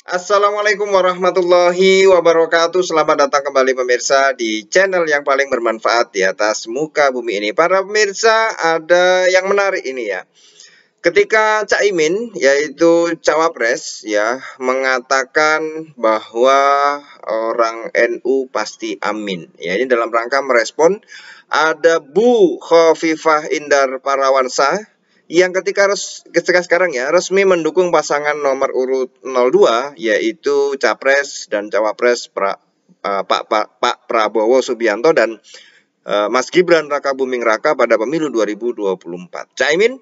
Assalamualaikum warahmatullahi wabarakatuh. Selamat datang kembali pemirsa di channel yang paling bermanfaat di atas muka bumi ini. Para pemirsa, ada yang menarik ini ya. Ketika Caimin, yaitu Cawapres ya, mengatakan bahwa orang NU pasti amin. Ya, ini dalam rangka merespon ada Bu Khofifah Indar Parawansa yang ketika sekarang ya resmi mendukung pasangan nomor urut 02, yaitu Capres dan Cawapres Pak Prabowo Subianto dan Mas Gibran Rakabuming Raka pada pemilu 2024. Caimin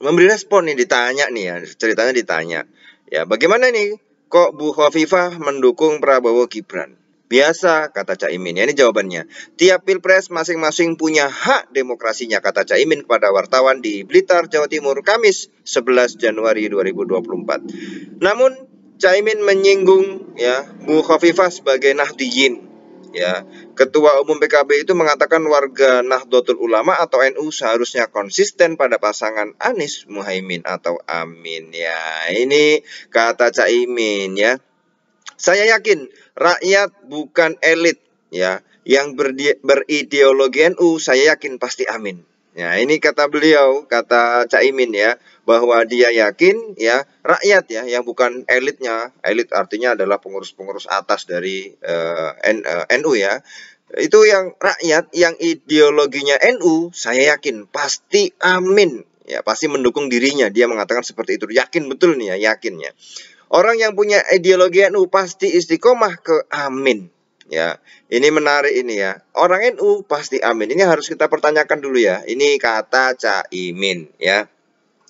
memberi respon nih, ditanya nih ya, ceritanya ditanya. Ya, bagaimana nih kok Bu Khofifah mendukung Prabowo Gibran? Biasa, kata Caimin. Ya, ini jawabannya. Tiap pilpres masing-masing punya hak demokrasinya, kata Caimin kepada wartawan di Blitar, Jawa Timur, Kamis 11 Januari 2024. Namun, Caimin menyinggung ya Bu Khofifah sebagai Nahdiyin. Ya, Ketua Umum PKB itu mengatakan warga Nahdlatul Ulama atau NU seharusnya konsisten pada pasangan Anies Muhaimin atau Amin. Ya, ini kata Caimin ya. Saya yakin rakyat bukan elit ya yang berideologi NU, saya yakin pasti amin. Ya, ini kata beliau, kata Caimin ya, bahwa dia yakin ya rakyat ya yang bukan elitnya. Elit artinya adalah pengurus-pengurus atas dari NU ya. Itu yang rakyat yang ideologinya NU, saya yakin pasti amin. Ya, pasti mendukung dirinya. Dia mengatakan seperti itu. Yakin betul nih ya, yakinnya. Orang yang punya ideologi NU pasti istiqomah ke amin. Ya, ini menarik ini ya. Orang NU pasti amin. Ini harus kita pertanyakan dulu ya. Ini kata Caimin ya.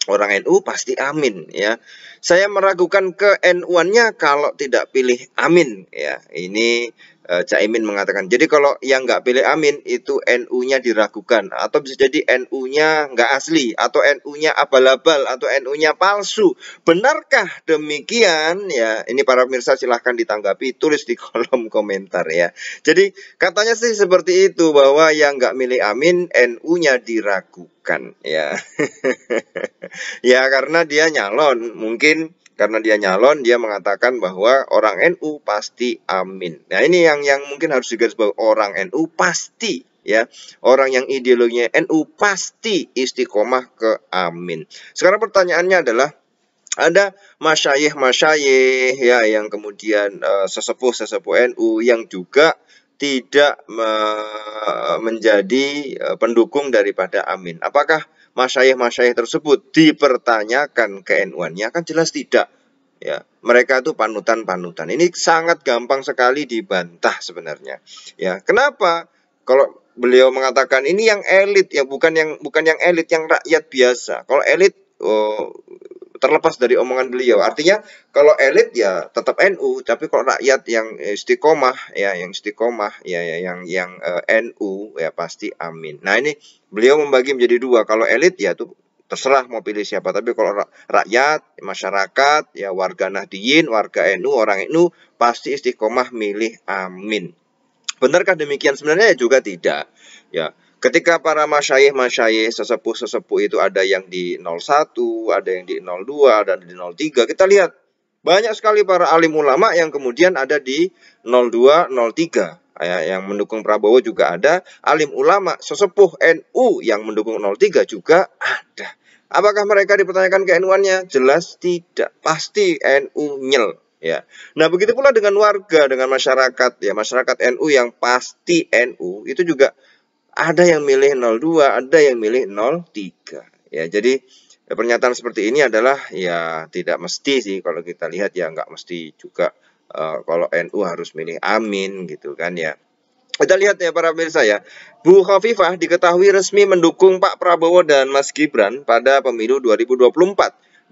Orang NU pasti amin ya. Saya meragukan ke NU-annya kalau tidak pilih amin ya. Ini Caimin mengatakan. Jadi kalau yang nggak pilih amin itu NU-nya diragukan, atau bisa jadi NU-nya nggak asli, atau NU-nya abal-abal, atau NU-nya palsu. Benarkah demikian ya? Ini para pemirsa silahkan ditanggapi, tulis di kolom komentar ya. Jadi katanya sih seperti itu, bahwa yang nggak milih amin NU-nya diragukan ya. Ya karena dia nyalon, mungkin karena dia nyalon, dia mengatakan bahwa orang NU pasti amin. Nah, ini yang mungkin harus digarisbawahi, orang NU pasti ya. Orang yang ideologinya NU pasti istiqomah ke amin. Sekarang pertanyaannya adalah, ada masyayikh ya yang kemudian sesepuh NU yang juga tidak menjadi pendukung daripada amin. Apakah masyayikh tersebut dipertanyakan ke NU-annya? Kan jelas tidak. Ya, mereka itu panutan-panutan. Ini sangat gampang sekali dibantah sebenarnya. Ya, kenapa? Kalau beliau mengatakan ini yang elit ya, bukan yang elit, yang rakyat biasa. Kalau elit terlepas dari omongan beliau. Artinya kalau elit ya tetap NU, tapi kalau rakyat yang istiqomah ya, yang NU ya pasti amin. Nah, ini beliau membagi menjadi dua. Kalau elit ya tuh terserah mau pilih siapa, tapi kalau rakyat, masyarakat, ya warga Nahdiyin, warga NU, orang NU pasti istiqomah milih amin. Benarkah demikian? Sebenarnya juga tidak. Ya, ketika para masyayikh sesepuh-sesepuh itu ada yang di 01, ada yang di 02, dan di 03, kita lihat banyak sekali para alim ulama yang kemudian ada di 02, 03. Ya, yang mendukung Prabowo juga ada, alim ulama sesepuh NU yang mendukung 03 juga ada. Apakah mereka dipertanyakan ke NU-annya? Jelas tidak. Pasti NU nyel. Ya. Nah, begitu pula dengan warga, dengan masyarakat ya, masyarakat NU yang pasti NU itu juga ada yang milih 02, ada yang milih 03. Ya, jadi pernyataan seperti ini adalah ya tidak mesti sih, kalau kita lihat ya nggak mesti juga kalau NU harus milih amin gitu kan ya. Kita lihat ya para pemirsa ya, Bu Khofifah diketahui resmi mendukung Pak Prabowo dan Mas Gibran pada pemilu 2024.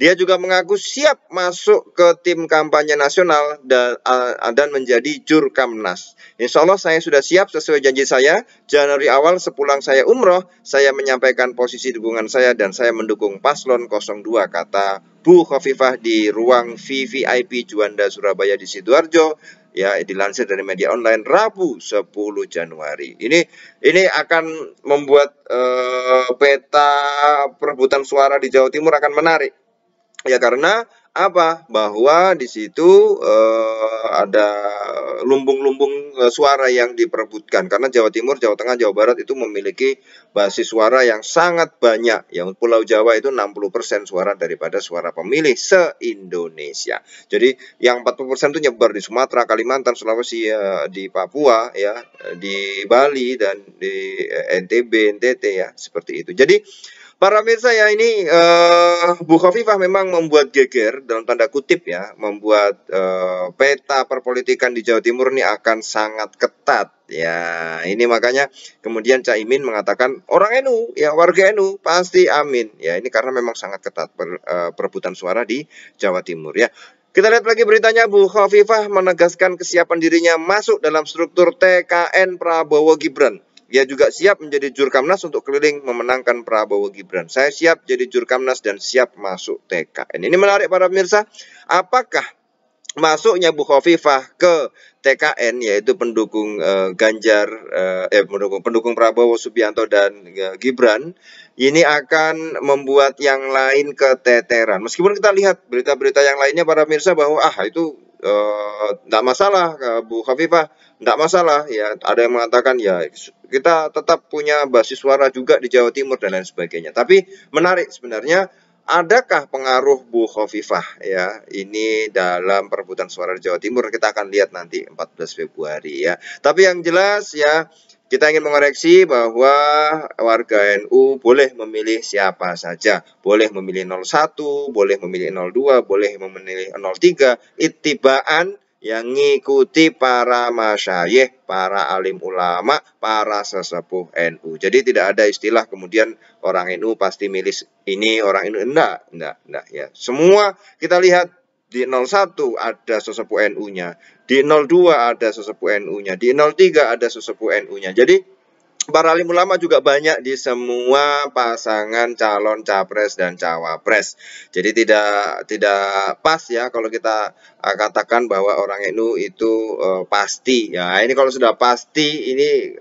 Dia juga mengaku siap masuk ke tim kampanye nasional dan menjadi Jurkamnas. Insya Allah saya sudah siap sesuai janji saya. Januari awal sepulang saya umroh, saya menyampaikan posisi dukungan saya dan saya mendukung paslon 02, kata Bu Khofifah di ruang VVIP Juanda Surabaya di Sidoarjo. Ya, dilansir dari media online Rabu 10 Januari. Ini akan membuat peta perebutan suara di Jawa Timur akan menarik. Ya, karena Apa? Bahwa di situ ada lumbung-lumbung suara yang diperebutkan karena Jawa Timur, Jawa Tengah, Jawa Barat itu memiliki basis suara yang sangat banyak. Yang Pulau Jawa itu 60% suara daripada suara pemilih se-Indonesia. Jadi yang 40% itu nyebar di Sumatera, Kalimantan, Sulawesi, di Papua ya, di Bali dan di NTB, NTT ya, seperti itu. Jadi para pemirsa ya ini Bu Khofifah memang membuat geger dalam tanda kutip ya, membuat peta perpolitikan di Jawa Timur ini akan sangat ketat ya. Ini makanya kemudian Caimin mengatakan orang NU ya, warga NU pasti amin ya. Ini karena memang sangat ketat perebutan suara di Jawa Timur ya. Kita lihat lagi beritanya, Bu Khofifah menegaskan kesiapan dirinya masuk dalam struktur TKN Prabowo Gibran. Ia juga siap menjadi Jurkamnas untuk keliling memenangkan Prabowo Gibran. Saya siap jadi Jurkamnas dan siap masuk TKN. Ini menarik para pemirsa. Apakah masuknya Bu Khofifah ke TKN, yaitu pendukung pendukung Prabowo Subianto dan Gibran, ini akan membuat yang lain keteteran. Meskipun kita lihat berita-berita yang lainnya para pemirsa bahwa itu tidak masalah, Bu Khofifah tidak masalah ya. Ada yang mengatakan ya kita tetap punya basis suara juga di Jawa Timur dan lain sebagainya. Tapi menarik sebenarnya, adakah pengaruh Bu Khofifah ya ini dalam perebutan suara di Jawa Timur? Kita akan lihat nanti 14 Februari ya. Tapi yang jelas ya, kita ingin mengoreksi bahwa warga NU boleh memilih siapa saja. Boleh memilih 01, boleh memilih 02, boleh memilih 03. Ittibaan yang ngikuti para masyayikh, para alim ulama, para sesepuh NU. Jadi tidak ada istilah kemudian orang NU pasti milih ini, orang NU enggak ya. Semua kita lihat di 01 ada sesepuh NU-nya, di 02 ada sesepuh NU-nya, di 03 ada sesepuh NU-nya. Jadi para alim ulama juga banyak di semua pasangan calon capres dan cawapres. Jadi tidak pas ya kalau kita katakan bahwa orang NU itu pasti. Ya, ini kalau sudah pasti ini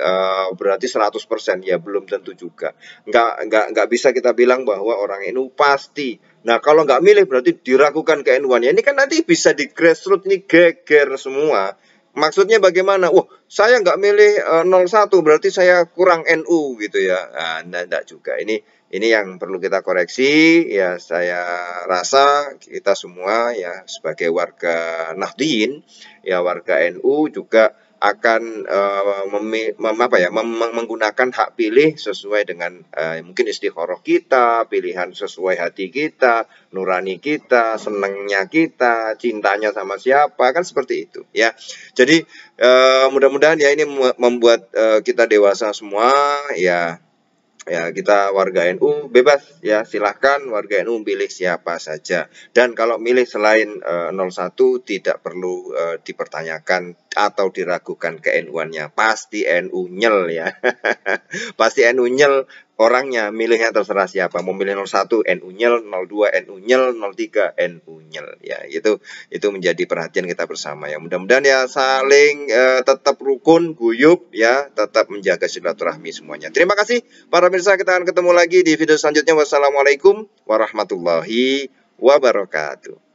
berarti 100% ya, belum tentu juga. Nggak bisa kita bilang bahwa orang NU pasti. Nah, kalau nggak milih berarti diragukan ke NU-nya. Ini kan nanti bisa di grassroots ini geger semua. Maksudnya bagaimana? Wah, saya nggak milih 01 berarti saya kurang NU gitu ya. Nah, enggak juga. Ini yang perlu kita koreksi ya. Saya rasa kita semua ya sebagai warga Nahdien ya, warga NU juga akan menggunakan hak pilih sesuai dengan mungkin istikharah kita, pilihan sesuai hati kita, nurani kita, senangnya kita, cintanya sama siapa, kan seperti itu ya. Jadi mudah-mudahan ya ini membuat kita dewasa semua ya. Ya, kita warga NU bebas ya, silahkan warga NU pilih siapa saja. Dan kalau milih selain 01 tidak perlu dipertanyakan atau diragukan ke NU-annya. Pasti NU nyel ya. Pasti NU nyel orangnya, milihnya terserah siapa. Mau milih 01 NU nyel, 02 NU nyel, 03 NU nyel ya. Itu menjadi perhatian kita bersama ya. Mudah-mudahan ya saling tetap rukun, guyup ya, tetap menjaga silaturahmi semuanya. Terima kasih para pemirsa, kita akan ketemu lagi di video selanjutnya. Wassalamualaikum warahmatullahi wabarakatuh.